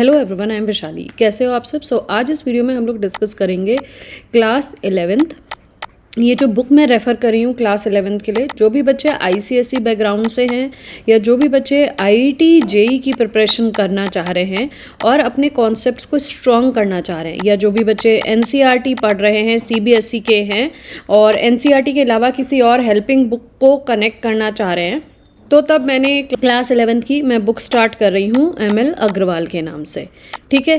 Hello everyone, I am Vaishali. कैसे हो आप सब? आज इस वीडियो में हम लोग डिस्कस करेंगे क्लास 11th। ये जो बुक मैं रेफ़र कर रही हूँ क्लास 11th के लिए, जो भी बच्चे आईसीएसई बैकग्राउंड से हैं या जो भी बच्चे आईआईटी जेईई की प्रिपरेशन करना चाह रहे हैं और अपने कॉन्सेप्ट्स को स्ट्रॉन्ग करना चाह रहे हैं, या जो भी बच्चे एनसीईआरटी पढ़ रहे हैं, सीबीएसई के हैं और एनसीईआरटी के अलावा किसी और हेल्पिंग बुक को कनेक्ट करना चाह रहे हैं, तो तब मैंने क्लास 11th की मैं बुक स्टार्ट कर रही हूँ एमएल अग्रवाल के नाम से। ठीक है।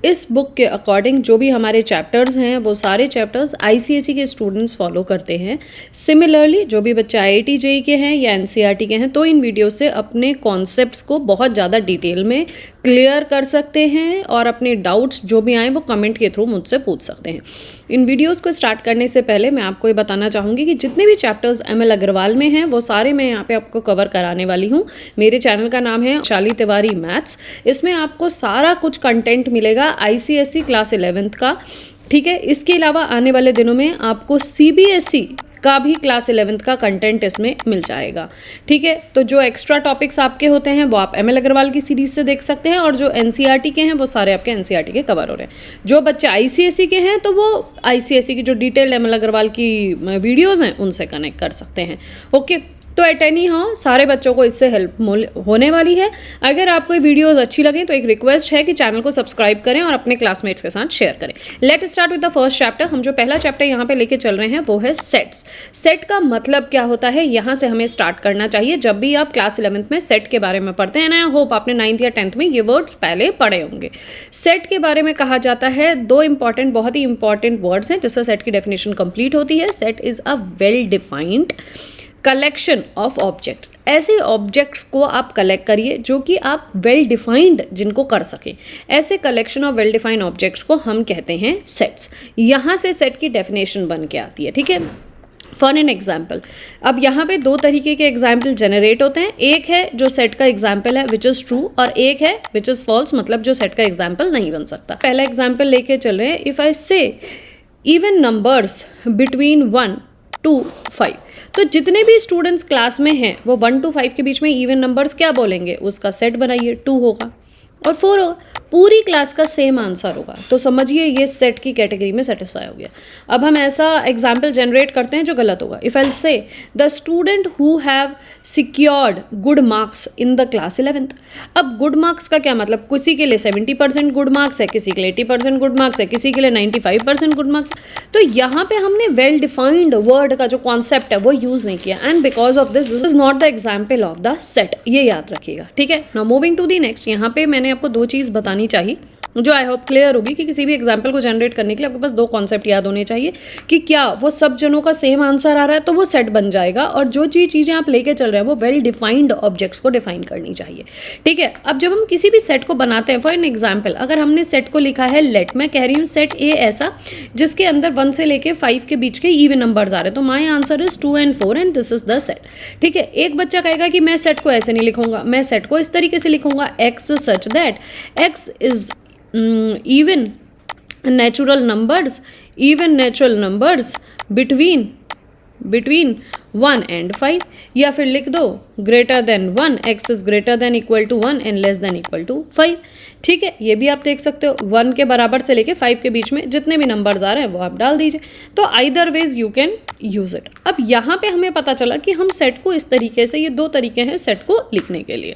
इस बुक के अकॉर्डिंग जो भी हमारे चैप्टर्स हैं वो सारे चैप्टर्स आईसीएसई के स्टूडेंट्स फॉलो करते हैं। सिमिलरली जो भी बच्चे आईआईटी जेईई के हैं या एनसीईआरटी के हैं तो इन वीडियो से अपने कॉन्सेप्ट्स को बहुत ज़्यादा डिटेल में क्लियर कर सकते हैं और अपने डाउट्स जो भी आए वो कमेंट के थ्रू मुझसे पूछ सकते हैं। इन वीडियोज़ को स्टार्ट करने से पहले मैं आपको ये बताना चाहूँगी कि जितने भी चैप्टर्स एमएल अग्रवाल में हैं वो सारे मैं यहाँ पे आपको कवर कराने वाली हूँ। मेरे चैनल का नाम है वैशाली तिवारी मैथ्स। इसमें आपको सारा कुछ कंटेंट मिलेगा आईसीएसई क्लास 11th का। ठीक है। इसके अलावा आने वाले दिनों में आपको सीबीएसई का भी क्लास 11th का कंटेंट इसमें मिल जाएगा। ठीक है। तो जो एक्स्ट्रा टॉपिक्स आपके होते हैं वो आप एमएल अग्रवाल की सीरीज से देख सकते हैं और जो एनसीईआरटी के हैं वो सारे आपके एनसीईआरटी के कवर हो रहे हैं। जो बच्चे आईसीएसई के हैं तो वो आईसीएसई की जो डिटेल्ड एमएल अग्रवाल की वीडियोज़ हैं उनसे कनेक्ट कर सकते हैं। ओके। तो एट एनी हाउ सारे बच्चों को इससे हेल्प होने वाली है। अगर आपको ये वीडियोस अच्छी लगें तो एक रिक्वेस्ट है कि चैनल को सब्सक्राइब करें और अपने क्लासमेट्स के साथ शेयर करें। Let start with the first chapter. हम जो पहला चैप्टर यहाँ पे लेके चल रहे हैं वो है सेट्स। सेट का मतलब क्या होता है, यहाँ से हमें स्टार्ट करना चाहिए। जब भी आप क्लास 11th में सेट के बारे में पढ़ते हैं ना, आई होप आपने 9th या 10th में ये वर्ड्स पहले पढ़े होंगे। सेट के बारे में कहा जाता है, दो इंपॉर्टेंट बहुत ही इंपॉर्टेंट वर्ड्स हैं जिससे सेट की डेफिनेशन कंप्लीट होती है। Set is a well defined collection of objects. ऐसे ऑब्जेक्ट्स को आप कलेक्ट करिए जो कि आप वेल डिफाइंड जिनको कर सकें। ऐसे collection of well defined objects को हम कहते हैं सेट्स। यहाँ से सेट की डेफिनेशन बन के आती है। ठीक है। फॉर एन एग्जाम्पल, अब यहाँ पे दो तरीके के एग्जाम्पल जनरेट होते हैं। एक है जो सेट का एग्जाम्पल है विच इज़ ट्रू, और एक है विच इज़ फॉल्स, मतलब जो सेट का एग्जाम्पल नहीं बन सकता। पहला एग्जाम्पल लेके चल रहे हैं। इफ़ आई से इवन नंबर्स बिटवीन 1 to 5, तो जितने भी स्टूडेंट्स क्लास में हैं वो 1 to 5 के बीच में इवन नंबर्स क्या बोलेंगे, उसका सेट बनाइए। 2 होगा और 4 होगा। पूरी क्लास का सेम आंसर होगा। तो समझिए ये सेट की कैटेगरी में सेटिस्फाई हो गया। अब हम ऐसा एग्जाम्पल जनरेट करते हैं जो गलत होगा। इफ आई से the student who have secured good marks in the class 11th। अब गुड मार्क्स का क्या मतलब, किसी के लिए 70% गुड मार्क्स है, किसी के लिए 80% गुड मार्क्स है, किसी के लिए 95% गुड मार्क्स। तो यहाँ पे हमने वेल डिफाइंड वर्ड का जो कॉन्सेप्ट है वो यूज नहीं किया, and because of this is not the example of the set. ये याद रखिएगा। ठीक है। Now moving to the next. यहाँ पे मैंने आपको दो चीज़ बतानी चाहिए जो आई होप क्लियर होगी कि किसी भी एग्जाम्पल को जनरेट करने के लिए आपके पास दो कॉन्सेप्ट याद होने चाहिए कि क्या वो सब जनों का सेम आंसर आ रहा है तो वो सेट बन जाएगा, और जो जी चीज़ें आप लेके चल रहे हैं वो वेल डिफाइंड ऑब्जेक्ट्स को डिफाइन करनी चाहिए। ठीक है। अब जब हम किसी भी सेट को बनाते हैं, फॉर एन एग्जाम्पल अगर हमने सेट को लिखा है लेट, मैं कह रही हूँ सेट ए ऐसा जिसके अंदर 1 से लेके 5 के बीच के इवन नंबर्स आ रहे हैं, तो my answer is 2 and 4 and this is the set. ठीक है। एक बच्चा कहेगा कि मैं सेट को ऐसे नहीं लिखूंगा, मैं सेट को इस तरीके से लिखूंगा, x such that x is even natural numbers between 1 and 5, या फिर लिख दो greater than 1, x is greater than equal to 1 and less than equal to 5। ठीक है। ये भी आप देख सकते हो, 1 के बराबर से लेके 5 के बीच में जितने भी नंबर्स आ रहे हैं वो आप डाल दीजिए। तो either ways you can use it. अब यहाँ पे हमें पता चला कि हम सेट को इस तरीके से, ये दो तरीके हैं सेट को लिखने के लिए।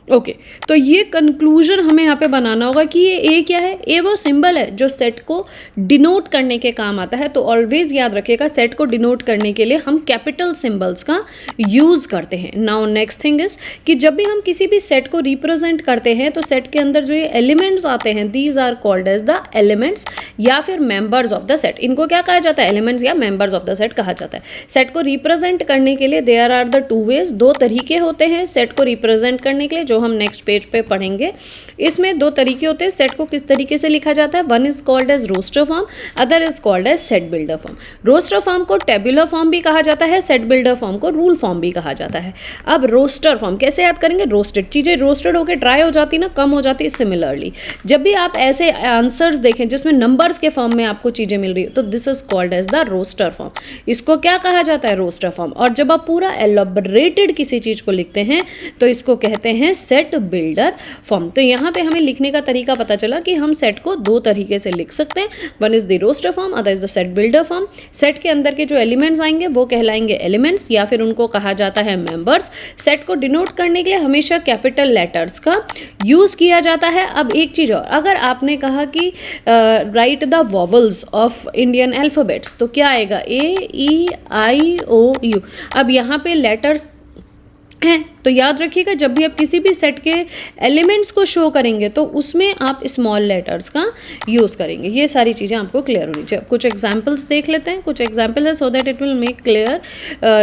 ओके। तो ये कंक्लूजन हमें यहाँ पे बनाना होगा कि ये ए क्या है। ए वो सिंबल है जो सेट को डिनोट करने के काम आता है। तो ऑलवेज याद रखिएगा सेट को डिनोट करने के लिए हम कैपिटल सिंबल्स का यूज करते हैं। नाउ नेक्स्ट थिंग इज कि जब भी हम किसी भी सेट को रिप्रेजेंट करते हैं तो सेट के अंदर जो ये एलिमेंट्स आते हैं these are called as the elements या फिर मेंबर्स ऑफ द सेट। इनको क्या कहा जाता है, एलिमेंट्स या मेंबर्स ऑफ द सेट कहा जाता है। सेट को रिप्रेजेंट करने के लिए देयर आर द 2 ways, दो तरीके होते हैं सेट को रिप्रेजेंट करने के लिए जो हम नेक्स्ट पेज पे पढ़ेंगे। इसमें दो तरीके होते हैं सेट को किस तरीके से लिखा जाता है। One is called as roster form, other is called as set builder form. Roster form को टेबुलर फॉर्म भी कहा जाता है, सेट बिल्डर फॉर्म को रूल फॉर्म भी कहा जाता है। अब रोस्टर फॉर्म कैसे याद करेंगे, रोस्टेड चीजें रोस्टेड होकर ड्राई हो जाती ना, कम हो जाती है। सिमिलरली जब भी आप ऐसे आंसर्स देखें जिसमें नंबर नंबर्स के फॉर्म में आपको चीज़ें मिल रही है, तो this is called as the roster form. इसको क्या कहा जाता है? Roster form. और जब आप पूरा एलॉबरेटेड किसी चीज़ को लिखते हैं तो इसको कहते हैं सेट बिल्डर फॉर्म। तो यहाँ पे हमें लिखने का तरीका पता चला कि हम सेट को दो तरीके से लिख सकते हैं, one is the roster form, other is the set builder form. Set के अंदर के जो एलिमेंट्स आएंगे वो कहलाएंगे एलिमेंट्स, या फिर उनको कहा जाता है मेंबर्स। सेट को डिनोट करने के लिए हमेशा कैपिटल लेटर्स का यूज किया जाता है। अब एक चीज और, अगर आपने कहा कि right the vowels of Indian alphabets, तो क्या आएगा? ए, ई, आई, ओ, यू। अब यहाँ पे लेटर्स हैं, तो याद रखिएगा जब भी आप किसी भी सेट के एलिमेंट्स को शो करेंगे तो उसमें आप स्मॉल लेटर्स का यूज़ करेंगे। ये सारी चीज़ें आपको क्लियर होनी चाहिए। कुछ एग्जांपल्स देख लेते हैं, कुछ एग्जांपल है so that it will make clear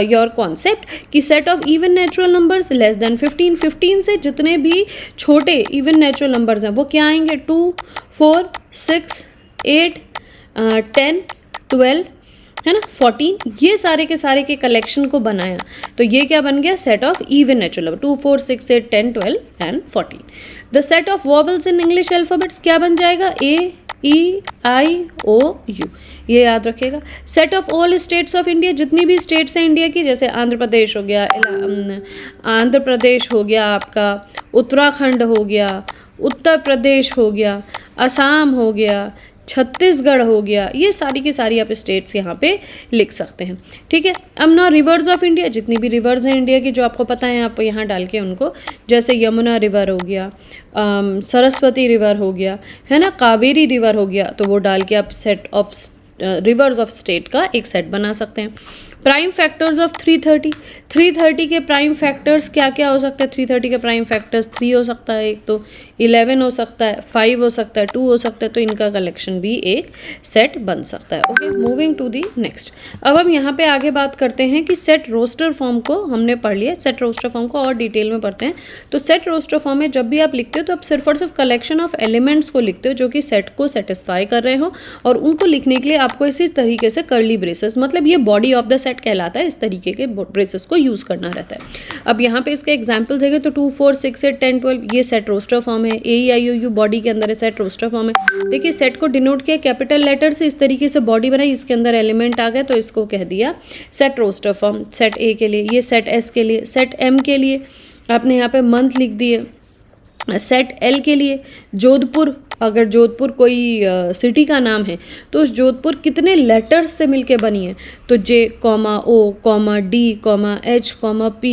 your concept कि set of even natural numbers less than 15, 15 से जितने भी छोटे इवन नेचुरल नंबर्स हैं वो क्या आएंगे? 2, 4, 6, 8, 10, 12 है ना, 14, ये सारे के कलेक्शन को बनाया तो ये क्या बन गया? Set of even natural number. 2, 4, 6, 8, 10, 12 and 14। The set of vowels in English alphabets क्या बन जाएगा? ए, ई, आई, ओ, यू। ये याद रखिएगा। Set of all states of India, जितनी भी स्टेट्स हैं इंडिया की, जैसे आंध्र प्रदेश हो गया, आंध्र प्रदेश हो गया आपका, उत्तराखंड हो गया, उत्तर प्रदेश हो गया, असम हो गया, छत्तीसगढ़ हो गया, ये सारी की सारी आप स्टेट्स यहाँ पे लिख सकते हैं। ठीक है। अब ना रिवर्स ऑफ इंडिया, जितनी भी रिवर्स हैं इंडिया की जो आपको पता है आप यहाँ डाल के उनको, जैसे यमुना रिवर हो गया, सरस्वती रिवर हो गया, है ना, कावेरी रिवर हो गया, तो वो डाल के आप set of reverse of state का एक सेट बना सकते हैं। प्राइम फैक्टर्स ऑफ 330, 330 के प्राइम फैक्टर्स क्या क्या हो सकते हैं? 330 के प्राइम फैक्टर्स 3 हो सकता है, एक तो 11 हो सकता है, 5 हो सकता है, 2 हो सकता है, तो इनका कलेक्शन भी एक सेट बन सकता है। Okay, moving to the next. अब हम यहाँ पे आगे बात करते हैं कि सेट रोस्टर फॉर्म को हमने पढ़ लिया, सेट रोस्टर फॉर्म को और डिटेल में पढ़ते हैं। तो सेट रोस्टर फॉर्म में जब भी आप लिखते हो तो आप सिर्फ और सिर्फ कलेक्शन ऑफ एलिमेंट्स को लिखते हो जो कि सेट को सेटिस्फाई कर रहे हो, और उनको लिखने के लिए आपको इसी तरीके से कर्ली ब्रेसेस, मतलब ये बॉडी ऑफ द सेट कहलाता है, इस तरीके के ब्रेसेस को यूज करना रहता है। अब यहाँ पे इसके एग्जांपल देखें तो 2, 4, 6, 8, 10, 12 ये सेट रोस्टर फॉर्म है। ए, आई, ओ, यू बॉडी के अंदर है, सेट रोस्टर फॉर्म है। देखिए सेट को डिनोट किया कैपिटल लेटर से, इस तरीके से बॉडी बनाई, इसके अंदर एलिमेंट आ गए तो इसको कह दिया set roster form. Set A के लिए, ये सेट एस के लिए, सेट एम के लिए आपने यहाँ पे मंथ लिख दिए, सेट एल के लिए जोधपुर, अगर जोधपुर कोई सिटी का नाम है तो उस जोधपुर कितने लेटर्स से मिलके बनी है, तो J, O, D, H, P,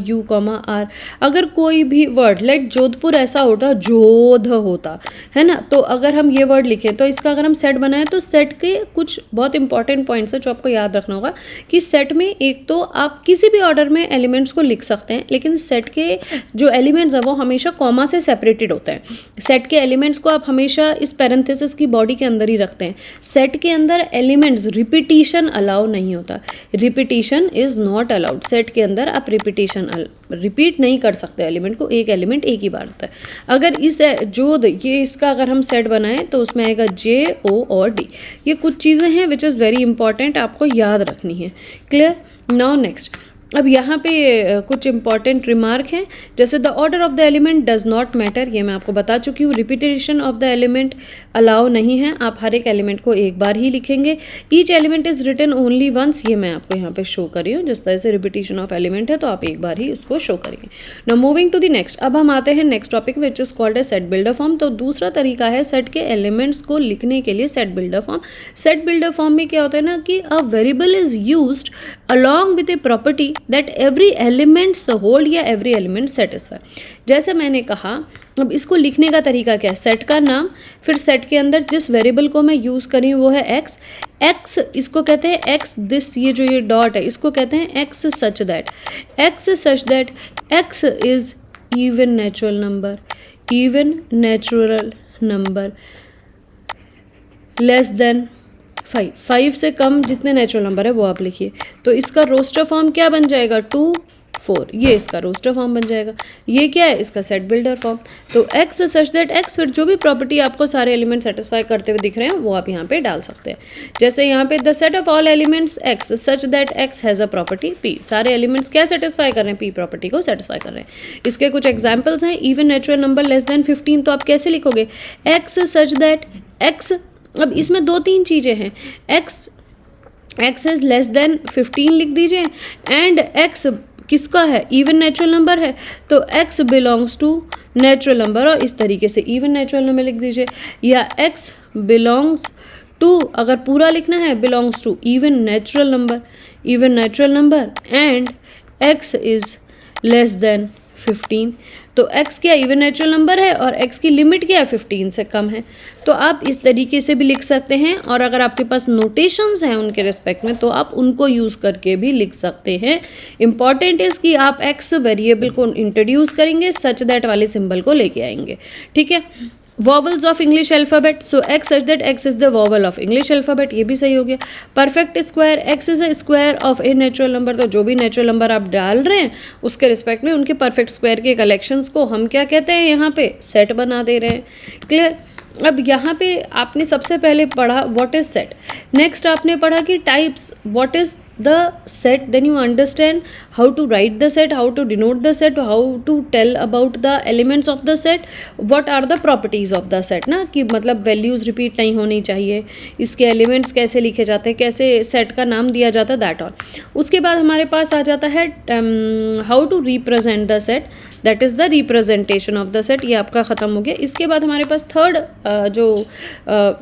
U, R. अगर कोई भी वर्ड, लेट जोधपुर ऐसा होता, जोध होता है ना, तो अगर हम ये वर्ड लिखें तो इसका अगर हम सेट बनाएं तो सेट के कुछ बहुत इंपॉर्टेंट पॉइंट्स है जो आपको याद रखना होगा कि सेट में एक तो आप किसी भी ऑर्डर में एलिमेंट्स को लिख सकते हैं, लेकिन सेट के जो एलिमेंट्स हैं वो हमेशा कॉमा से सेपरेटेड होते हैं। सेट के एलिमेंट्स को आप हमेशा इस पैरेंथेसिस की बॉडी के अंदर ही रखते हैं। सेट के अंदर एलिमेंट्स रिपीटिशन अलाउ नहीं होता, repetition is not allowed. Set के अंदर आप रिपीट नहीं कर सकते एलिमेंट को, एक एलिमेंट एक ही बार होता है। अगर इस जो ये इसका अगर हम सेट बनाएं तो उसमें आएगा जे, ओ और डी। ये कुछ चीज़ें हैं विच इज़ वेरी इंपॉर्टेंट, आपको याद रखनी है। क्लियर? Now next. अब यहाँ पे कुछ इंपॉर्टेंट रिमार्क हैं, जैसे the order of the element does not matter, ये मैं आपको बता चुकी हूँ। Repetition of the element allow नहीं है, आप हर एक एलिमेंट को एक बार ही लिखेंगे। Each element is written only once, ये मैं आपको यहाँ पे शो कर रही हूँ। जिस तरह से रिपीटेशन ऑफ एलिमेंट है तो आप एक बार ही उसको शो करेंगे। Now moving to the next. अब हम आते हैं next topic which is called a set builder form. तो दूसरा तरीका है सेट के एलिमेंट्स को लिखने के लिए set builder form. Set builder form में क्या होता है ना कि a variable is used along with a property that every element hold या every element satisfy। जैसे मैंने कहा, अब इसको लिखने का तरीका क्या है? सेट का नाम, फिर सेट के अंदर जिस वेरिएबल को मैं यूज़ कर रही हूँ वो है एक्स। एक्स इसको कहते हैं एक्स दिस, ये जो ये डॉट है इसको कहते हैं x such that. X such that x is even natural number, even natural number less than 5, 5 से कम जितने नेचुरल नंबर है वो आप लिखिए। तो इसका रोस्टर फॉर्म क्या बन जाएगा? 2, 4, ये इसका रोस्टर फॉर्म बन जाएगा। ये क्या है? इसका सेट बिल्डर फॉर्म। तो एक्स सच दैट एक्स, फिर जो भी प्रॉपर्टी आपको सारे एलिमेंट सेटिस्फाई करते हुए दिख रहे हैं वो आप यहाँ पे डाल सकते हैं। जैसे यहाँ पे the set of all elements x such that x has a property P. सारे एलिमेंट्स क्या सेटिस्फाई कर रहे हैं? पी प्रॉपर्टी को सेटिस्फाई कर रहे हैं। इसके कुछ एग्जाम्पल्स हैं। Even natural number less than 15, तो आप कैसे लिखोगे? एक्स सच दैट एक्स अब इसमें 2-3 चीज़ें हैं, x इज़ लेस देन 15 लिख दीजिए, एंड x किसका है, इवन नेचुरल नंबर है, तो x belongs to natural number, और इस तरीके से इवन नेचुरल नंबर लिख दीजिए, या x बिलोंग्स टू, अगर पूरा लिखना है, belongs to even natural number and x is less than 15। तो x क्या इवन नेचुरल नंबर है और x की लिमिट क्या है, 15 से कम है। तो आप इस तरीके से भी लिख सकते हैं, और अगर आपके पास नोटेशंस हैं उनके रिस्पेक्ट में तो आप उनको यूज़ करके भी लिख सकते हैं। इंपॉर्टेंट इज़ कि आप x वेरिएबल को इंट्रोड्यूस करेंगे, सच दैट वाले सिंबल को लेके आएंगे, ठीक है। Vowels of English alphabet, so x such that x is the vowel of English alphabet, ये भी सही हो गया। Perfect square, x is a square of a natural number, तो जो भी नेचुरल नंबर आप डाल रहे हैं उसके रिस्पेक्ट में उनके परफेक्ट स्क्वायर के कलेक्शंस को हम क्या कहते हैं, यहाँ पे सेट बना दे रहे हैं। क्लियर। अब यहाँ पे आपने सबसे पहले पढ़ा व्हाट इज़ सेट, नेक्स्ट आपने पढ़ा कि types, what is the set, then you understand how to write the set, how to denote the set, how to tell about the elements of the set, what are the properties of the set, ना कि मतलब values repeat नहीं होनी चाहिए, इसके elements कैसे लिखे जाते हैं, कैसे सेट का नाम दिया जाता है, दैट ऑल। उसके बाद हमारे पास आ जाता है how to represent the set, that is the representation of the set, ये आपका ख़त्म हो गया। इसके बाद हमारे पास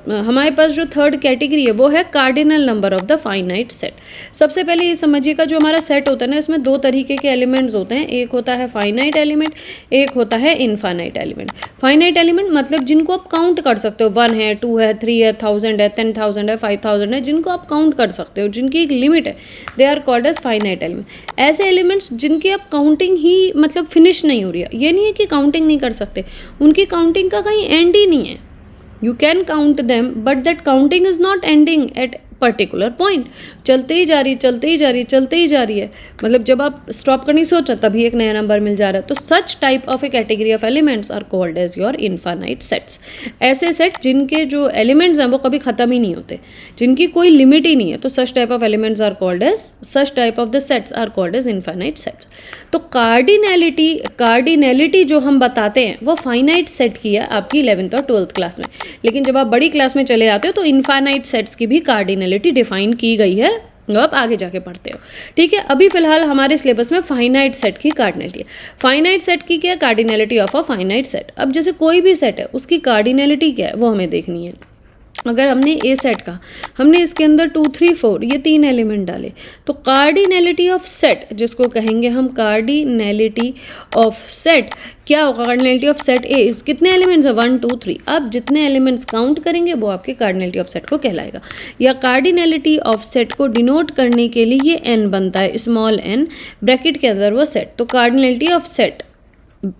हमारे पास जो थर्ड कैटेगरी है वो है cardinal number of the finite set. सबसे पहले ये समझिएगा, जो हमारा सेट होता है ना, इसमें 2 तरीके के एलिमेंट्स होते हैं, एक होता है फाइनाइट एलिमेंट, एक होता है इनफाइनाइट एलिमेंट। फाइनाइट एलिमेंट मतलब जिनको आप काउंट कर सकते हो, 1 है, 2 है, 3 है, 1000 है, 10,000 है, 5,000 है, जिनको आप काउंट कर सकते हो, जिनकी एक लिमिट है, they are called as finite element. ऐसे एलिमेंट्स जिनकी आप काउंटिंग ही मतलब फिनिश नहीं हो रही है, ये नहीं है कि काउंटिंग नहीं कर सकते, उनकी काउंटिंग का कहीं एंड ही नहीं है, you can count them but that counting is not ending at particular point, चलते ही जा रही है, मतलब जब आप स्टॉप करने सोच रहे तभी एक नया नंबर मिल जा रहा है। तो such type of a category of elements are called as your infinite sets. ऐसे सेट जिनके जो एलिमेंट्स हैं वो कभी ख़त्म ही नहीं होते, जिनकी कोई लिमिट ही नहीं है, तो such type of elements are called as, such type of the sets are called as infinite sets. तो कार्डिनैलिटी जो हम बताते हैं वो फाइनाइट सेट की है आपकी 11th और 12th क्लास में, लेकिन जब आप बड़ी क्लास में चले जाते हो तो इनफाइनाइट सेट्स की भी कार्डिनैलिटी डिफाइन की गई है, आप आगे जाके पढ़ते हो, ठीक है। अभी फिलहाल हमारे सिलेबस में फाइनाइट सेट की कार्डिनैलिटी है। फाइनाइट सेट की क्या, cardinality of a finite set. अब जैसे कोई भी सेट है उसकी कार्डिनैलिटी क्या है वो हमें देखनी है। अगर हमने ए सेट का, हमने इसके अंदर 2, 3, 4 ये 3 एलिमेंट डाले, तो कार्डिनैलिटी ऑफ सेट जिसको कहेंगे हम कार्डिनैलिटी ऑफ सेट, क्या होगा, कार्डिनैलिटी ऑफ सेट ए इस कितने एलिमेंट्स है, 1, 2, 3। आप जितने एलिमेंट्स काउंट करेंगे वो आपके कार्डिनैलिटी ऑफ सेट को कहलाएगा। या कार्डिनैलिटी ऑफ सेट को डिनोट करने के लिए ये एन बनता है, स्मॉल एन, ब्रैकेट के अंदर वो सेट, तो कार्डिनैलिटी ऑफ सेट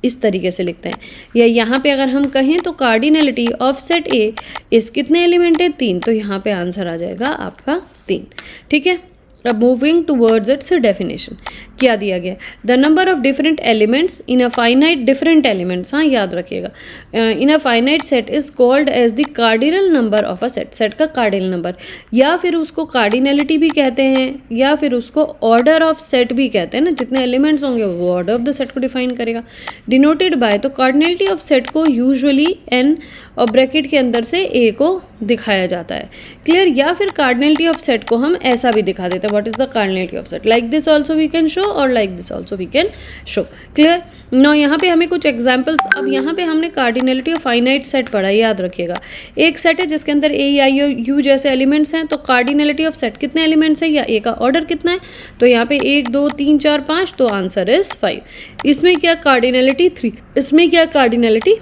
इस तरीके से लिखते हैं। या यहाँ पे अगर हम कहें तो कार्डिनैलिटी ऑफ सेट ए इस कितने एलिमेंट है, 3, तो यहाँ पे आंसर आ जाएगा आपका 3, ठीक है। अब मूविंग टूवर्ड्स इट्स डेफिनेशन, क्या दिया गया, the number of different elements in a finite, different elements, हाँ याद रखिएगा, in a finite set is called as the cardinal number of a set, set का कार्डिनल नंबर, या फिर उसको कार्डिनैलिटी भी कहते हैं, या फिर उसको ऑर्डर ऑफ सेट भी कहते हैं ना, जितने एलिमेंट्स होंगे वो ऑर्डर ऑफ द सेट को डिफाइन करेगा। डिनोटेड बाय, तो कार्डिनैलिटी ऑफ सेट को यूजुअली एन और ब्रैकेट के अंदर से ए को दिखाया जाता है, क्लियर। या फिर कार्डिनैलिटी ऑफ सेट को हम ऐसा भी दिखा देते हैं, what is the cardinality of set, like this also we can show और like this also we can show, clear. No यहाँ पे हमें कुछ एग्जाम्पल्स, अब यहाँ पे हमने कार्डिनैलिटी ऑफ फाइनाइट सेट पढ़ा, याद रखिएगा। एक सेट है जिसके अंदर ए, आई, यू जैसे एलिमेंट्स हैं, तो कार्डिनैलिटी ऑफ सेट कितने एलिमेंट्स हैं या ए का ऑर्डर कितना है, तो यहाँ पे 1, 2, 3, 4, 5, तो आंसर इज 5। इसमें क्या कार्डिनैलिटी 3, इसमें क्या कार्डिनैलिटी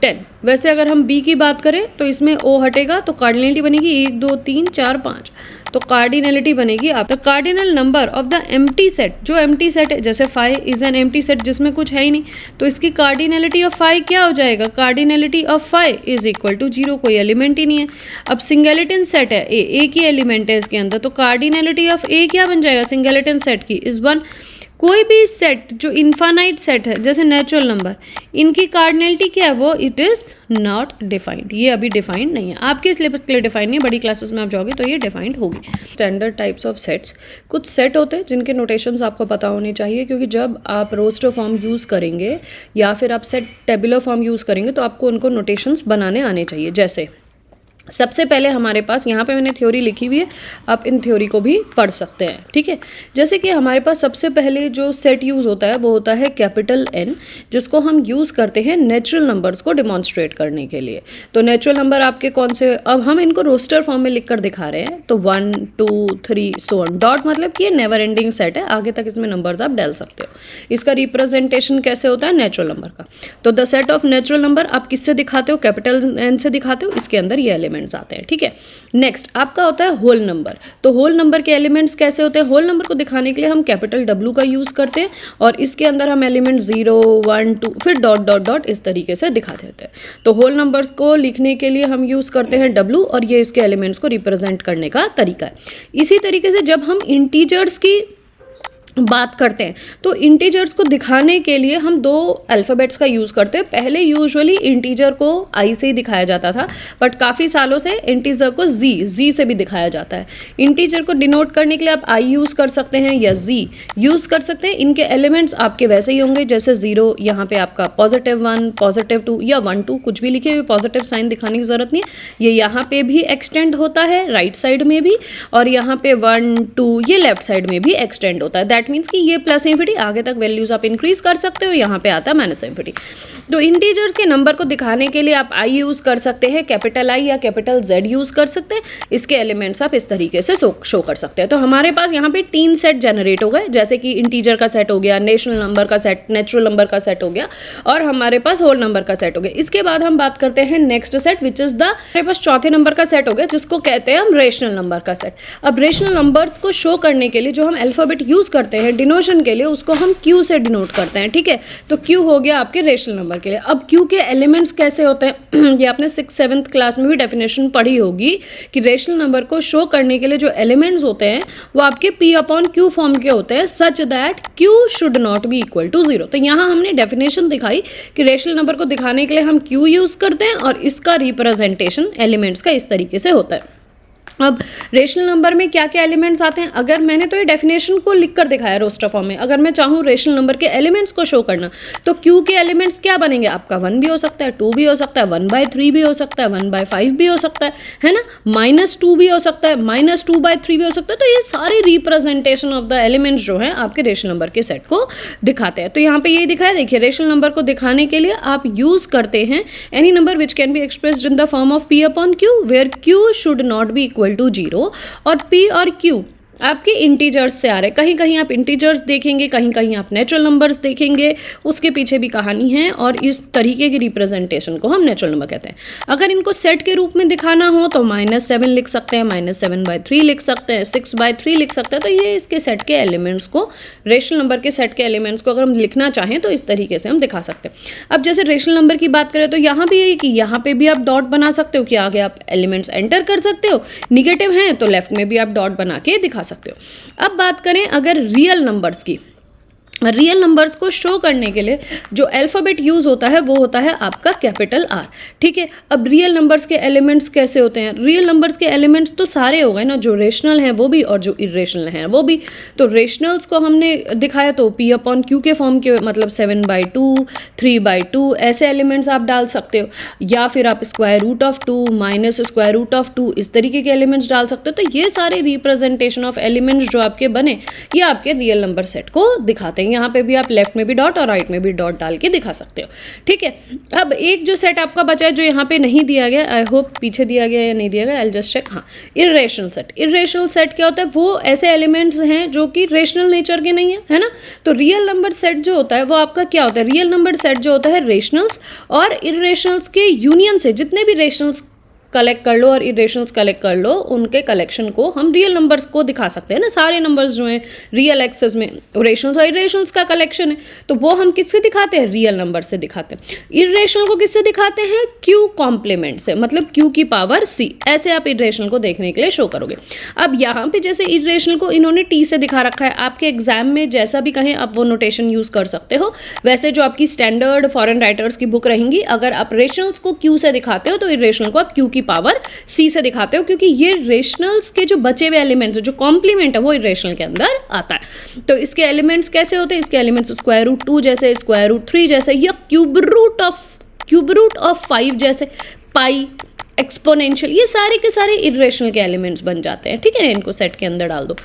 10। वैसे अगर हम बी की बात करें तो इसमें ओ हटेगा तो कार्डिनैलिटी बनेगी 1, 2, 3, 4, 5, तो कार्डिनैलिटी बनेगी आपका cardinal number of the empty set, जो एम्प्टी सेट है, जैसे 5 इज एन एम्प्टी सेट जिसमें कुछ है ही नहीं, तो इसकी कार्डिनैलिटी ऑफ 5 क्या हो जाएगा, cardinality of 5 is equal to 0, कोई एलिमेंट ही नहीं है। अब सिंगलेटन सेट है, ए की एलिमेंट है इसके अंदर, तो कार्डिनैलिटी ऑफ ए क्या बन जाएगा सिंगलेटन सेट की, इज 1। कोई भी सेट जो इनफाइनाइट सेट है जैसे नेचुरल नंबर, इनकी कार्डिनैलिटी क्या है, वो इट इज़ नॉट डिफाइंड, ये अभी डिफाइंड नहीं है, आपके सिलेबस के लिए डिफाइंड नहीं है, बड़ी क्लासेस में आप जाओगे तो ये डिफाइंड होगी। स्टैंडर्ड टाइप्स ऑफ सेट्स, कुछ सेट होते हैं जिनके नोटेशंस आपको पता होने चाहिए, क्योंकि जब आप रोस्टर फॉर्म यूज़ करेंगे या फिर आप सेट टेबुलर फॉर्म यूज़ करेंगे तो आपको उनको नोटेशंस बनाने आने चाहिए। जैसे सबसे पहले हमारे पास यहाँ पे मैंने थ्योरी लिखी हुई है, आप इन थ्योरी को भी पढ़ सकते हैं, ठीक है। जैसे कि हमारे पास सबसे पहले जो सेट यूज़ होता है वो होता है कैपिटल N, जिसको हम यूज़ करते हैं नेचुरल नंबर्स को डिमॉन्स्ट्रेट करने के लिए। तो नेचुरल नंबर आपके कौन से, अब हम इनको रोस्टर फॉर्म में लिख कर दिखा रहे हैं। तो 1 2 3 सो ऑन, डॉट मतलब कि ये नेवर एंडिंग सेट है, आगे तक इसमें नंबर्स आप डाल सकते हो। इसका रिप्रेजेंटेशन कैसे होता है, नेचुरल नंबर का। तो the set of natural number आप किससे दिखाते हो, कैपिटल N से दिखाते हो, इसके अंदर ये एलिमेंट्स आते हैं, ठीक है। नेक्स्ट आपका होता है होल नंबर। तो होल नंबर के एलिमेंट्स कैसे होते हैं, होल नंबर को दिखाने के लिए हम कैपिटल W का यूज करते हैं और इसके अंदर हम एलिमेंट 0 1 2 फिर डॉट डॉट डॉट इस तरीके से दिखा देते हैं। तो होल नंबर्स को लिखने के लिए हम यूज करते हैं W और ये इसके एलिमेंट्स को रिप्रेजेंट करने का तरीका है। इसी तरीके से जब हम इंटीजर्स की बात करते हैं तो इंटीजर्स को दिखाने के लिए हम दो अल्फ़ाबेट्स का यूज़ करते हैं। पहले यूजुअली इंटीजर को आई से ही दिखाया जाता था, बट काफ़ी सालों से इंटीजर को जी से भी दिखाया जाता है। इंटीजर को डिनोट करने के लिए आप आई यूज़ कर सकते हैं या जी यूज़ कर सकते हैं। इनके एलिमेंट्स आपके वैसे ही होंगे जैसे 0, यहाँ पे आपका +1 +2 या 1 2 कुछ भी लिखे हुए, पॉजिटिव साइन दिखाने की ज़रूरत नहीं है। ये यहाँ पे भी एक्सटेंड होता है राइट साइड में भी, और यहाँ पे 1 2 ये लेफ्ट साइड में भी एक्सटेंड होता है। दैट मीन्स कि ये प्लस इन्फिनिटी, आगे तक वैल्यूज आप इंक्रीज कर सकते हो, यहाँ पे आता है माइनस इन्फिनिटी। तो इंटीजर्स के नंबर को दिखाने के लिए आप आई यूज़ कर सकते हैं, कैपिटल आई या कैपिटल जेड यूज़ कर सकते हैं। इसके एलिमेंट्स आप इस तरीके से शो कर सकते हैं। तो हमारे पास यहाँ पे 3 सेट जनरेट हो गए, जैसे कि इंटीजर का सेट हो गया, नेशनल नंबर का सेट, नेचुरल नंबर का सेट हो गया, और हमारे पास होल नंबर का सेट हो गया। इसके बाद हम बात करते हैं next set which is the, हमारे पास चौथे नंबर का सेट हो गया जिसको कहते हैं हम रेशनल नंबर का सेट। अब रेशनल नंबर्स को शो करने के लिए जो हम अल्फाबेट यूज़ करते हैं डिनोशन के लिए, उसको हम Q से डिनोट करते हैं, ठीक है। तो Q हो गया आपके रेशनल नंबर के लिए। अब Q के एलिमेंट्स कैसे होते हैं ये आपने 6th-7th क्लास में भी डेफिनेशन पढ़ी होगी कि रेशनल नंबर को शो करने के लिए जो एलिमेंट्स होते हैं वो आपके P/Q फॉर्म के होते हैं, such that Q should not be equal to 0। तो यहाँ हमने डेफिनेशन दिखाई कि रेशनल नंबर को दिखाने के लिए हम Q यूज़ करते हैं और इसका रिप्रेजेंटेशन एलिमेंट्स का इस तरीके से होता है। अब रेशनल नंबर में क्या क्या एलिमेंट्स आते हैं, अगर मैंने तो ये डेफिनेशन को लिख कर दिखाया रोस्टर फॉर्म में, अगर मैं चाहूँ रेशनल नंबर के एलिमेंट्स को शो करना तो Q के एलिमेंट्स क्या बनेंगे, आपका 1 भी हो सकता है, 2 भी हो सकता है, 1/3 भी हो सकता है, 1/5 भी हो सकता है ना, -2 भी हो सकता है, -2/3 भी हो सकता है। तो ये सारे रिप्रेजेंटेशन ऑफ द एलिमेंट्स जो हैं आपके रेशनल नंबर के सेट को दिखाते हैं। तो यहाँ पे ये दिखाया, देखिए रेशनल नंबर को दिखाने के लिए आप यूज़ करते हैं any number which can be expressed in the form of P/Q where Q should not be equal to 0 और P और Q आपके इंटीजर्स से आ रहे हैं। कहीं कहीं आप इंटीजर्स देखेंगे, कहीं कहीं आप नेचुरल नंबर्स देखेंगे, उसके पीछे भी कहानी है, और इस तरीके की रिप्रेजेंटेशन को हम नेचुरल नंबर कहते हैं। अगर इनको सेट के रूप में दिखाना हो तो -7 लिख सकते हैं, -7/3 लिख सकते हैं, 6/3 लिख सकते हैं। तो ये इसके सेट के एलिमेंट्स को, रेशनल नंबर के सेट के एलिमेंट्स को अगर हम लिखना चाहें तो इस तरीके से हम दिखा सकते हैं। अब जैसे रेशनल नंबर की बात करें तो यहाँ भी यही कि यहाँ पे भी आप डॉट बना सकते हो कि आगे आप एलिमेंट्स एंटर कर सकते हो, निगेटिव हैं तो लेफ्ट में भी आप डॉट बना के दिखा सकते हो। अब बात करें अगर रियल नंबर्स की, रियल नंबर्स को शो करने के लिए जो अल्फ़ाबेट यूज़ होता है वो होता है आपका कैपिटल R, ठीक है। अब रियल नंबर्स के एलिमेंट्स कैसे होते हैं, रियल नंबर्स के एलिमेंट्स तो सारे हो गए ना, जो रेशनल हैं वो भी और जो इरेशनल हैं वो भी। तो रेशनल्स को हमने दिखाया तो P/Q के फॉर्म के, मतलब 7/2 3/2 ऐसे एलिमेंट्स आप डाल सकते हो, या फिर आप √2 -√2 इस तरीके के एलिमेंट्स डाल सकते हो। तो ये सारे रिप्रेजेंटेशन ऑफ एलिमेंट्स जो आपके बने ये आपके रियल नंबर सेट को दिखाते हैं। यहाँ पे भी आप लेफ्ट में भी डॉट और राइट में भी डॉट डाल के दिखा सकते हो, ठीक है। अब एक जो सेट आपका बचा है जो यहाँ पे नहीं दिया गया, आई होप पीछे दिया गया या नहीं दिया गया, आई जस्ट चेक। हाँ, इरेशनल सेट। इरेशनल सेट क्या होता है, वो ऐसे एलिमेंट्स हैं जो कि रेशनल नेचर के नहीं है ना। तो रियल नंबर सेट जो होता है वो आपका क्या होता है, रियल नंबर सेट जो होता है रेशनल्स और इरेशनल्स के यूनियन से, जितने भी रेशनल्स कलेक्ट कर लो और इरेशनल्स कलेक्ट कर लो, उनके कलेक्शन को हम रियल नंबर्स को दिखा सकते हैं ना। सारे नंबर्स जो हैं रियल एक्सेस में रेशनल्स और इरेशनल्स का कलेक्शन है, तो वो हम किससे दिखाते हैं, रियल नंबर से दिखाते हैं। इरेशनल को किससे दिखाते हैं, Q कॉम्प्लीमेंट से, मतलब Q की पावर C, ऐसे आप इरेशनल को देखने के लिए शो करोगे। अब यहाँ पे जैसे इरेशनल को इन्होंने T से दिखा रखा है, आपके एग्जाम में जैसा भी कहें आप वो नोटेशन यूज कर सकते हो। वैसे जो आपकी स्टैंडर्ड फॉरेन राइटर्स की बुक रहेंगी, अगर आप रेशनल्स को Q से दिखाते हो तो इरेशनल को आप Q की पावर C से दिखाते हो, क्योंकि ये रेशनल्स के जो बचे हुए एलिमेंट्स है, जो कॉम्प्लीमेंट है, वो इरेशनल के अंदर आता है। तो इसके एलिमेंट्स कैसे होते हैं, इसके एलिमेंट्स √2 जैसे, √3 जैसे, या क्यूब रूट ऑफ 5 जैसे, पाई, एक्सपोनेंशियल, ये सारे के सारे इरेशनल के एलिमेंट्स बन जाते हैं, ठीक है, इनको सेट के अंदर डाल दो।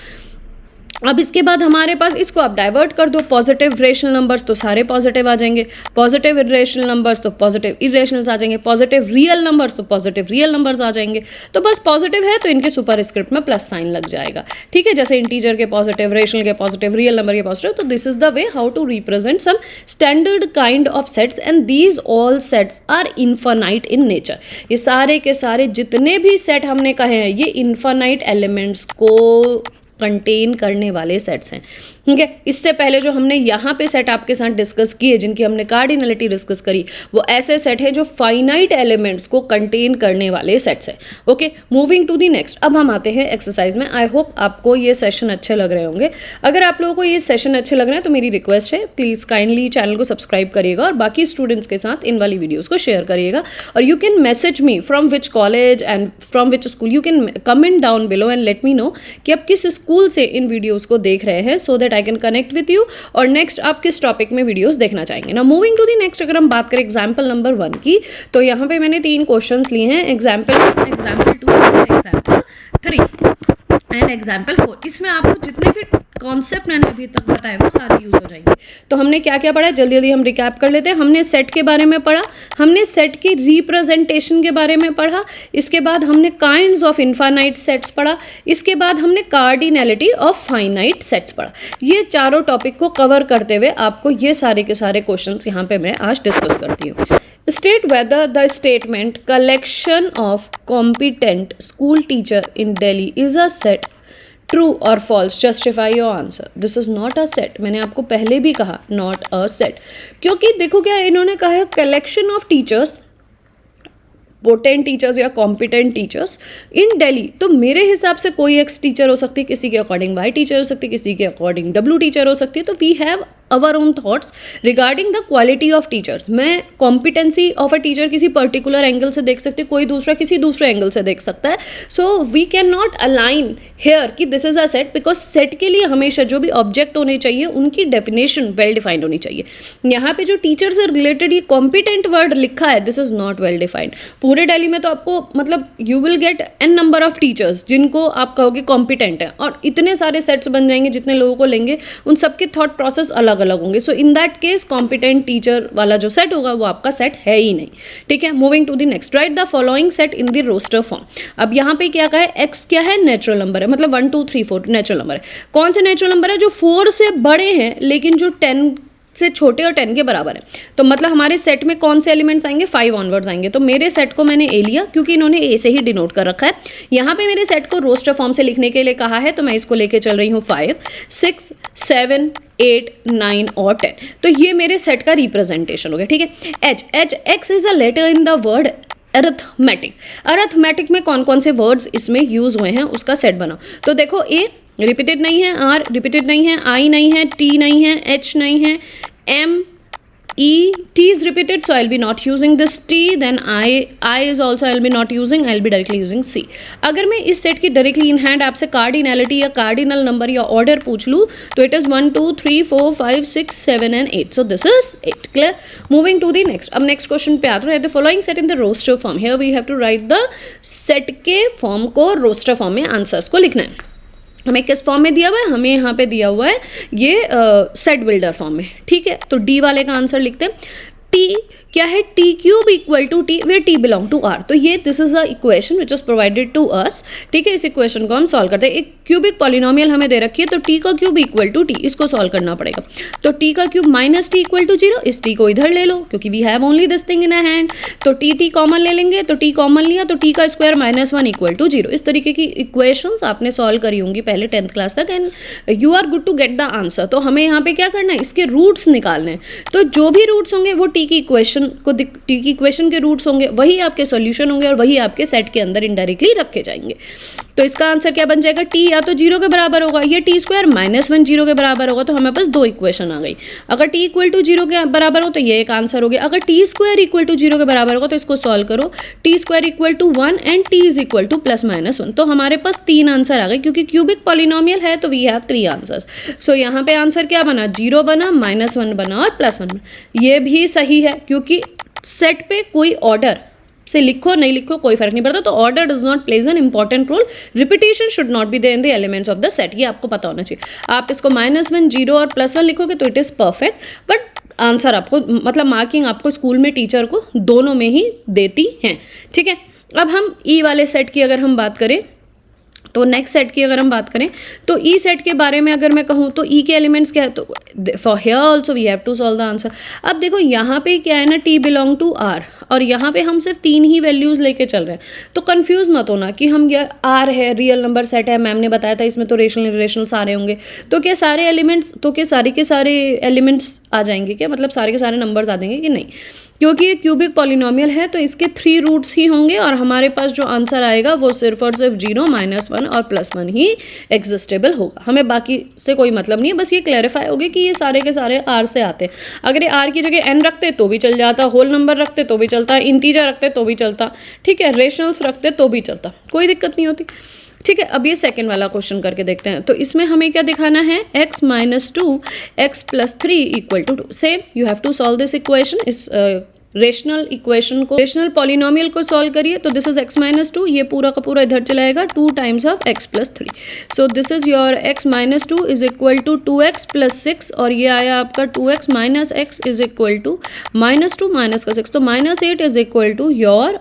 अब इसके बाद हमारे पास इसको आप डाइवर्ट कर दो, पॉजिटिव रेशनल नंबर्स तो सारे पॉजिटिव आ जाएंगे, पॉजिटिव इरेशनल नंबर्स तो पॉजिटिव इरेशनल्स आ जाएंगे, पॉजिटिव रियल नंबर्स तो पॉजिटिव रियल नंबर्स आ जाएंगे। तो बस पॉजिटिव है तो इनके सुपरस्क्रिप्ट में प्लस साइन लग जाएगा, ठीक है, जैसे इंटीजर के पॉजिटिव, रेशनल के पॉजिटिव, रियल नंबर के पॉजिटिव। तो this is the way how to represent some standard kind of sets and these all sets are infinite in nature. ये सारे के सारे जितने भी सेट हमने कहे हैं ये इन्फानाइट एलिमेंट्स को कंटेन करने वाले सेट्स हैं, ठीक है। इससे पहले जो हमने यहाँ पे सेट आपके साथ डिस्कस किए, जिनकी हमने कार्डिनलिटी डिस्कस करी, वो ऐसे सेट है जो फाइनाइट एलिमेंट्स को कंटेन करने वाले सेट्स हैं। Okay, moving to the next. अब हम आते हैं एक्सरसाइज में। आई होप आपको ये सेशन अच्छे लग रहे होंगे। अगर आप लोगों को ये सेशन अच्छे लग रहे हैं तो मेरी रिक्वेस्ट है, प्लीज़ काइंडली चैनल को सब्सक्राइब करिएगा और बाकी स्टूडेंट्स के साथ इन वाली वीडियोज़ को शेयर करिएगा। और you can message me from which college and from which school, you can comment down below and let me know कि आप किस स्कूल से इन वीडियोज़ को देख रहे हैं, so that I can connect with you और नेक्स्ट आप किस टॉपिक में वीडियोस देखना चाहेंगे ना। मूविंग टू दी नेक्स्ट, अगर हम बात करें एग्जाम्पल नंबर 1 की, तो यहाँ पे मैंने 3 क्वेश्चंस लिए हैं, example 1, example 2, example 3 and example 4। इसमें आपको जितने भी कॉन्सेप्ट मैंने अभी तक बताए वो सारे यूज हो जाएंगे। तो हमने क्या क्या पढ़ा है, जल्दी जल्दी हम रिकैप कर लेते हैं। हमने सेट के बारे में पढ़ा, हमने सेट की रिप्रेजेंटेशन के बारे में पढ़ा, इसके बाद हमने काइंड्स ऑफ इनफाइनाइट सेट्स पढ़ा, इसके बाद हमने कार्डिनलिटी ऑफ फाइनाइट सेट्स पढ़ा। ये चारों टॉपिक को कवर करते हुए आपको ये सारे के सारे क्वेश्चंस यहाँ पे मैं आज डिस्कस करती हूँ। State whether the statement collection of competent school teacher in Delhi is a set, true or false, justify your answer. This is not a set. मैंने आपको पहले भी कहा not a set, क्योंकि देखो क्या इन्होंने कहा है, collection of teachers, potent teachers या कॉम्पिटेंट टीचर्स इन दिल्ली। तो मेरे हिसाब से कोई एक्स टीचर हो सकती है, किसी के अकॉर्डिंग वाई टीचर हो सकती है, किसी के अकॉर्डिंग डब्ल्यू टीचर हो सकती है। तो we have our own thoughts regarding the quality of teachers. मैं कॉम्पिटेंसी ऑफ अ टीचर किसी पर्टिकुलर एंगल से देख सकती हूँ, कोई दूसरा किसी दूसरे एंगल से देख सकता है। So we cannot align here कि this is a set, because set के लिए हमेशा जो भी ऑब्जेक्ट होने चाहिए उनकी डेफिनेशन वेल डिफाइंड होनी चाहिए। यहाँ पे जो टीचर से रिलेटेड ये कॉम्पिटेंट वर्ड लिखा है, this is not well defined. पूरे दिल्ली में तो आपको मतलब you will get an number of teachers जिनको आप कहोगे कॉम्पिटेंट है, और इतने सारे सेट्स बन जाएंगे जितने लोगों को लेंगे, उन सबके थॉट प्रोसेस अलग अलग होंगे। So in that case competent teacher वाला जो सेट होगा वो आपका सेट है ही नहीं, ठीक है। Moving to the next, write the following set in the roster form. अब यहाँ पे क्या कहा है, एक्स क्या है, नेचुरल नंबर है, मतलब 1 2 3 4 नेचुरल नंबर है। कौन से नेचुरल नंबर है, जो 4 से बड़े हैं लेकिन जो 10 से छोटे और 10 के बराबर है। तो मतलब हमारे सेट में कौन से एलिमेंट्स आएंगे, 5 ऑनवर्ड्स आएंगे। तो मेरे सेट को मैंने ए लिया क्योंकि इन्होंने ए से ही डिनोट कर रखा है। यहाँ पे मेरे सेट को रोस्टर फॉर्म से लिखने के लिए कहा है, तो मैं इसको लेके चल रही हूँ 5 6 7 8 9 और 10। तो ये मेरे सेट का रिप्रेजेंटेशन हो गया, ठीक है। H X is a letter in the word arithmetic. Arithmetic में कौन कौन से वर्ड्स इसमें यूज हुए हैं उसका सेट बनाओ। तो देखो, ए रिपीटेड नहीं है, आर रिपीटेड नहीं है, आई नहीं है, टी नहीं है, एच नहीं है, M E, T is repeated, so I'll be not using this T. Then I is also I'll be not using. I'll be directly using C. अगर मैं इस सेट की डायरेक्टली इन हैंड आपसे cardinality या cardinal number या order पूछ लूँ तो it is 1 2 3 4 5 6 7 and 8. So this is 8. Clear? Moving to the next. अब नेक्स्ट क्वेश्चन पे आते हैं। The following set in the roster form. Here we have to write the set के फॉर्म को रोस्टर फॉर्म में आंसर्स को लिखना है। हमें किस फॉर्म में दिया हुआ है, हमें यहाँ पे दिया हुआ है ये सेट बिल्डर फॉर्म में, ठीक है। तो डी वाले का आंसर लिखते हैं। टी क्या है, T cube equal to T where T belong to R. तो ये this is a equation which is provided to us, ठीक है। इस इक्वेशन को हम सॉल्व करते हैं। एक क्यूबिक पॉलिनोमियल हमें दे रखी है, तो टी का क्यूब इक्वल टू टी, इसको सॉल्व करना पड़ेगा। तो टी का cube minus T equal to 0, इस टी को इधर ले लो क्योंकि we have only this thing in a hand. तो टी कॉमन ले लेंगे, तो टी कॉमन लिया तो टी का स्क्वायर -1 इक्वल टू 0। इस तरीके की इक्वेशंस आपने सॉल्व करी होंगी पहले 10th क्लास तक, and you are good to get the answer. तो हमें यहाँ पे क्या करना है, इसके रूट्स निकालने हैं। तो जो भी रूट्स होंगे वो टी की इक्वेशन को, टी की इक्वेशन के रूट्स होंगे, वही आपके सॉल्यूशन होंगे और वही आपके सेट के अंदर इनडायरेक्टली रखे जाएंगे। तो इसका आंसर क्या बन जाएगा, टी या तो 0 के बराबर होगा, ये टी स्क्वायर -1 0 के बराबर होगा। तो हमें पास 2 इक्वेशन आ गई। अगर टी इक्वल टू 0 के बराबर हो तो ये एक आंसर हो गया। अगर टी स्क्वायर इक्वल टू 0 के बराबर होगा तो इसको सॉल्व करो, t square equal to 1 and t is equal to +-1। तो हमारे पास 3 आंसर आ गए, क्योंकि क्यूबिक पॉलिनोमियल है तो वी हैव 3 आंसर्स। सो यहाँ पे आंसर क्या बना, 0 बना, -1 बना और +1 बना। ये भी सही है क्योंकि सेट पे कोई ऑर्डर से लिखो नहीं लिखो कोई फर्क नहीं पड़ता। तो order does not plays an important role, repetition should not be there in the elements of the set, ये आपको पता होना चाहिए। आप इसको -1 0 और +1 लिखोगे तो it is perfect, but answer आपको मतलब मार्किंग आपको स्कूल में टीचर को दोनों में ही देती हैं, ठीक है। अब हम ई वाले सेट की अगर हम बात करें, तो नेक्स्ट सेट की अगर हम बात करें तो ई सेट के बारे में अगर मैं कहूँ तो ई के एलिमेंट्स क्या है, तो for here also we have to solve the answer. अब देखो यहाँ पे क्या है ना, टी बिलोंग टू आर, और यहाँ पे हम सिर्फ 3 ही वैल्यूज़ लेके चल रहे हैं, तो कंफ्यूज मत होना कि हम ये आर है, रियल नंबर सेट है, मैम ने बताया था इसमें तो रेशनल इरेशनल सारे होंगे, तो क्या सारे एलिमेंट्स, तो क्या सारे के सारे एलिमेंट्स आ जाएंगे क्या, मतलब सारे के सारे नंबर्स आ जाएंगे कि नहीं, क्योंकि ये क्यूबिक पॉलिनोमियल है तो इसके 3 रूट्स ही होंगे, और हमारे पास जो आंसर आएगा वो सिर्फ और सिर्फ 0, -1 और +1 ही एग्जिस्टेबल होगा। हमें बाकी से कोई मतलब नहीं है, बस ये क्लैरिफाई होगी कि ये सारे के सारे आर से आते हैं। अगर ये आर की जगह एन रखते तो भी चल जाता, होल नंबर रखते तो भी चलता, इंटीजर रखते तो भी चलता, ठीक है, रेशनल्स रखते तो भी चलता, कोई दिक्कत नहीं होती, ठीक है। अब ये सेकंड वाला क्वेश्चन करके देखते हैं। तो इसमें हमें क्या दिखाना है, x - 2 x + 3 = 2। Same you have to solve this equation, इस रेशनल इक्वेशन को, रेशनल पॉलिनोमियल को सॉल्व करिए। तो दिस इज x - 2, ये पूरा का पूरा इधर चलाएगा, 2 times of x + 3। So this is your x - 2 = 2x + 6, और ये आया आपका 2x - x = -2 माइनस का 6, तो -8 = your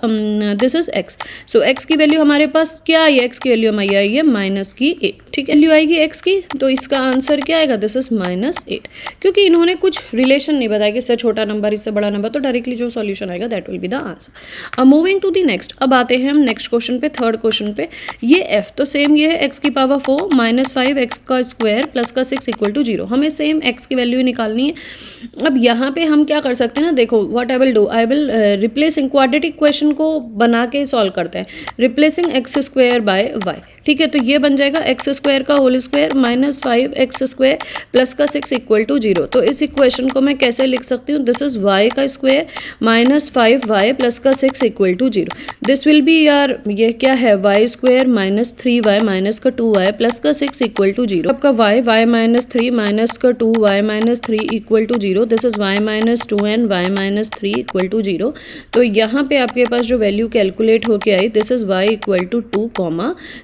this is x। So x की वैल्यू हमारे पास क्या आई है, x की वैल्यू हमारी आई है -8, ठीक है, वैल्यू आएगी x की, तो इसका आंसर क्या आएगा, दिस इज -8, क्योंकि इन्होंने कुछ रिलेशन नहीं बताया कि इससे छोटा नंबर इससे बड़ा नंबर, तो डायरेक्टली जो सॉल्यूशन आएगा that will be the answer. अब मूविंग टू द नेक्स्ट, अब आते हैं हम नेक्स्ट क्वेश्चन पे, थर्ड क्वेश्चन पे। ये f तो सेम ये है, x⁴ -5 x² + 6 = 0, हमें सेम x की वैल्यू निकालनी है। अब यहाँ पे हम क्या कर सकते हैं ना, देखो what I will do, I will replacing quadratic equation को बना के सॉल्व करते हैं, रिप्लेसिंग x² बाय y, ठीक है। तो ये बन जाएगा x² का होल स्क्वायर -5 x² + का 6 = 0। तो इस इक्वेशन को मैं कैसे लिख सकती हूँ, दिस इज y का स्क्वायर -5y + का 6 = 0। दिस विल बी यार, ये क्या है, y² -3y - का 2y + का 6 = 0। आपका y -3 - का 2y - 3 = 0, this is y - 2 and y - 3 = 0। तो यहाँ पे आपके पास जो वैल्यू कैलकुलेट होके आई, दिस इज y = 2,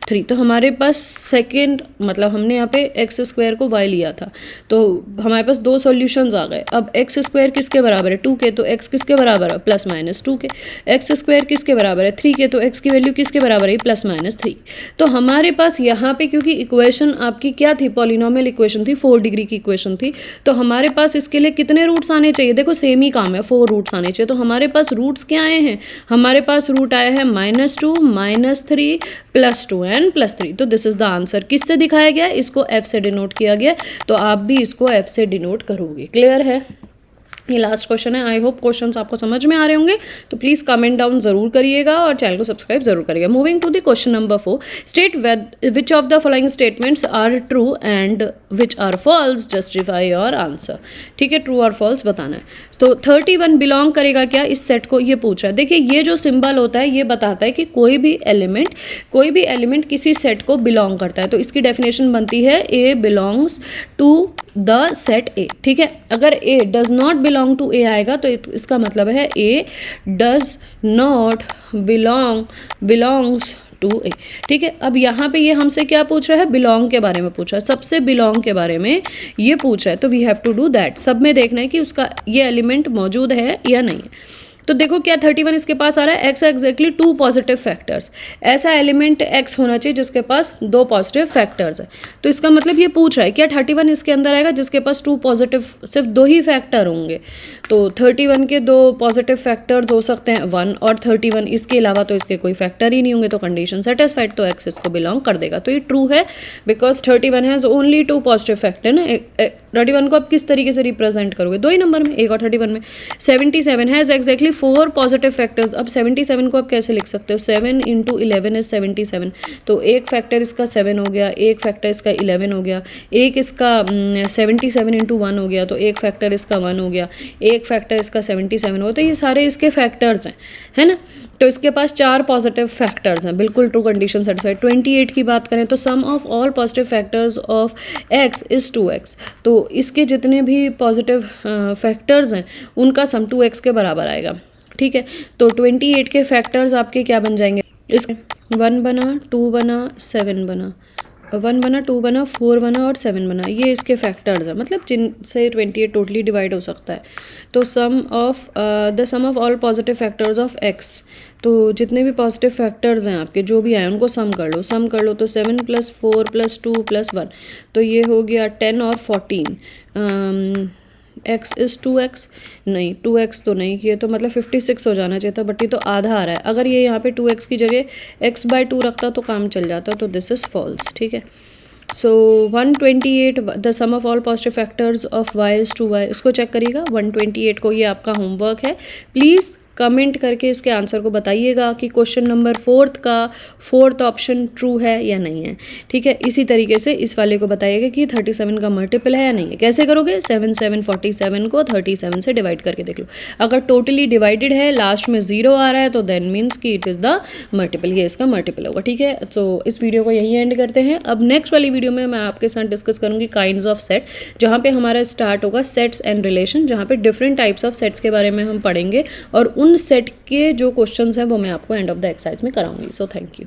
3। तो हमारे पास सेकेंड, मतलब हमने यहाँ पे x² को y लिया था, तो हमारे पास 2 सॉल्यूशंस आ गए। अब x² किसके बराबर है, 2 के, तो x किसके बराबर है, +-2 के। x² किसके बराबर है, 3 के, तो x की वैल्यू किसके बराबर है, +-3। तो हमारे पास यहाँ पे क्योंकि इक्वेशन आपकी क्या थी, पॉलिनोमियल इक्वेशन थी, 4 डिग्री की इक्वेशन थी, तो हमारे पास इसके लिए कितने रूट्स आने चाहिए, देखो सेम ही काम है, 4 रूट्स आने चाहिए। तो हमारे पास रूट्स क्या आए हैं, हमारे पास रूट आया है -2 -3 +2 एंड +3। तो दिस इज द आंसर। किससे दिखाया गया, इसको f से डिनोट किया गया, तो आप भी इसको f से डिनोट करोगे। क्लियर है, ये लास्ट क्वेश्चन है। आई होप क्वेश्चंस आपको समझ में आ रहे होंगे, तो प्लीज़ कमेंट डाउन जरूर करिएगा और चैनल को सब्सक्राइब जरूर करिएगा। Moving to the question number 4, state which of the following statements are true and which are false, justify your answer, ठीक है, ट्रू और फॉल्स बताना है। तो 31 बिलोंग करेगा क्या इस सेट को, ये पूछ रहा है। देखिए ये जो सिंबल होता है ये बताता है कि कोई भी एलिमेंट किसी सेट को बिलोंग करता है। तो इसकी डेफिनेशन बनती है a belongs to the set A, ठीक है। अगर a does not belong to A आएगा तो इसका मतलब है a does not belongs to A, ठीक है। अब यहाँ पे ये हमसे क्या पूछ रहा है, बिलोंग के बारे में पूछ रहा है, सबसे बिलोंग के बारे में ये पूछ रहा है। तो we have to do that, सब में देखना है कि उसका ये एलिमेंट मौजूद है या नहीं है। तो देखो क्या 31 इसके पास आ रहा है, x एग्जैक्टली 2 पॉजिटिव फैक्टर्स, ऐसा एलिमेंट x होना चाहिए जिसके पास 2 पॉजिटिव फैक्टर्स है। तो इसका मतलब ये पूछ रहा है क्या 31 इसके अंदर आएगा जिसके पास 2 पॉजिटिव, सिर्फ 2 ही फैक्टर होंगे। तो 31 के 2 पॉजिटिव फैक्टर्स हो सकते हैं 1 और 31, इसके अलावा तो इसके कोई फैक्टर ही नहीं होंगे, तो कंडीशन सेटिस्फाइड, तो x इसको बिलोंग कर देगा। तो ये ट्रू है because 31 has only 2 positive factor ना। 31 को आप किस तरीके से रिप्रेजेंट करोगे, 2 ही नंबर में, 1 और 31 में। 77 हैज़ एग्जैक्टली 4 पॉजिटिव फैक्टर्स। अब 77 को आप कैसे लिख सकते हो, 7 × 11 इज 77। तो एक फैक्टर इसका 7 हो गया, एक फैक्टर इसका 11 हो गया, एक इसका 77 × 1 हो गया, तो एक फैक्टर इसका 1 हो गया, एक फैक्टर इसका 77 हो, तो ये सारे इसके फैक्टर्स हैं, है ना। तो इसके पास 4 पॉजिटिव फैक्टर्स हैं, बिल्कुल ट्रू, कंडीशन सेटिस्फाइड। 28 की बात करें तो sum of all positive factors of x is 2x। तो इसके जितने भी पॉजिटिव फैक्टर्स हैं उनका सम 2x के बराबर आएगा, ठीक है। तो 28 के फैक्टर्स आपके क्या बन जाएंगे, इस 1 बना, 2 बना, 7 बना, 1 बना, 2 बना, 4 बना और 7 बना, ये इसके फैक्टर्स हैं, मतलब जिनसे 28 टोटली डिवाइड हो सकता है। तो the sum of all positive factors of x, तो जितने भी पॉजिटिव फैक्टर्स हैं आपके जो भी आए उनको सम कर लो। तो 7 + 4 + 2 + 1, तो ये हो गया 10 और 14। x इज़ 2x, नहीं 2x तो नहीं, ये तो मतलब 56 हो जाना चाहिए था, बट ये तो आधा आ रहा है। अगर ये यहाँ पे 2x की जगह x/2 रखता तो काम चल जाता, तो दिस इज़ फॉल्स, ठीक है। So 128 the sum of all positive factors of y is 2y, इसको चेक करिएगा 128 को, ये आपका होमवर्क है। प्लीज़ कमेंट करके इसके आंसर को बताइएगा कि क्वेश्चन नंबर 4 का 4th ऑप्शन ट्रू है या नहीं है, ठीक है। इसी तरीके से इस वाले को बताइएगा कि 37 का मल्टीपल है या नहीं है। कैसे करोगे, 7 7 47 को 37 से डिवाइड करके देख लो। अगर टोटली डिवाइडेड है, लास्ट में 0 आ रहा है, तो देन मीन्स कि इट इज़ द मल्टीपल, ये इसका मल्टीपल होगा, ठीक है। सो इस वीडियो को यहीं एंड करते हैं। अब नेक्स्ट वाली वीडियो में मैं आपके साथ डिस्कस करूँगी काइंड्स ऑफ सेट, जहाँ पे हमारा स्टार्ट होगा सेट्स एंड रिलेशन, जहाँ पे डिफरेंट टाइप्स ऑफ सेट्स के बारे में हम पढ़ेंगे और उन सेट के जो क्वेश्चंस हैं वो मैं आपको एंड ऑफ द एक्सरसाइज में कराऊंगी। So thank you.